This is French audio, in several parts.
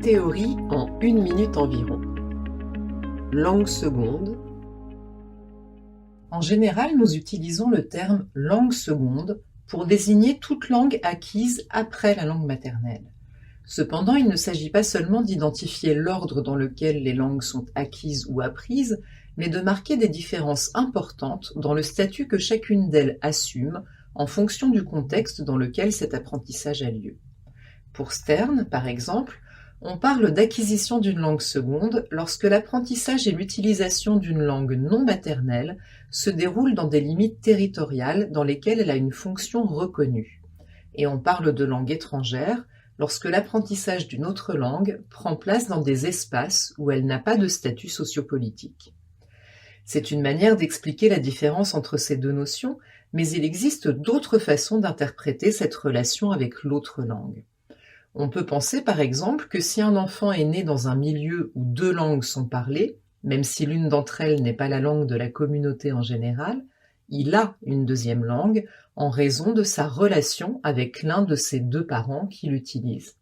Théorie en 1 minute environ. Langue seconde. En général, nous utilisons le terme langue seconde pour désigner toute langue acquise après la langue maternelle. Cependant, il ne s'agit pas seulement d'identifier l'ordre dans lequel les langues sont acquises ou apprises, mais de marquer des différences importantes dans le statut que chacune d'elles assume en fonction du contexte dans lequel cet apprentissage a lieu. Pour Stern, par exemple, on parle d'acquisition d'une langue seconde lorsque l'apprentissage et l'utilisation d'une langue non maternelle se déroulent dans des limites territoriales dans lesquelles elle a une fonction reconnue. Et on parle de langue étrangère lorsque l'apprentissage d'une autre langue prend place dans des espaces où elle n'a pas de statut sociopolitique. C'est une manière d'expliquer la différence entre ces deux notions, mais il existe d'autres façons d'interpréter cette relation avec l'autre langue. On peut penser par exemple que si un enfant est né dans un milieu où deux langues sont parlées, même si l'une d'entre elles n'est pas la langue de la communauté en général, il a une deuxième langue en raison de sa relation avec l'un de ses deux parents qui l'utilise.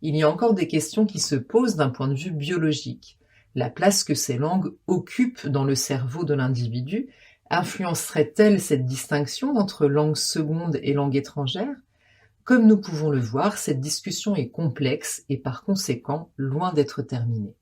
Il y a encore des questions qui se posent d'un point de vue biologique. La place que ces langues occupent dans le cerveau de l'individu influencerait-elle cette distinction entre langue seconde et langue étrangère ? Comme nous pouvons le voir, cette discussion est complexe et par conséquent loin d'être terminée.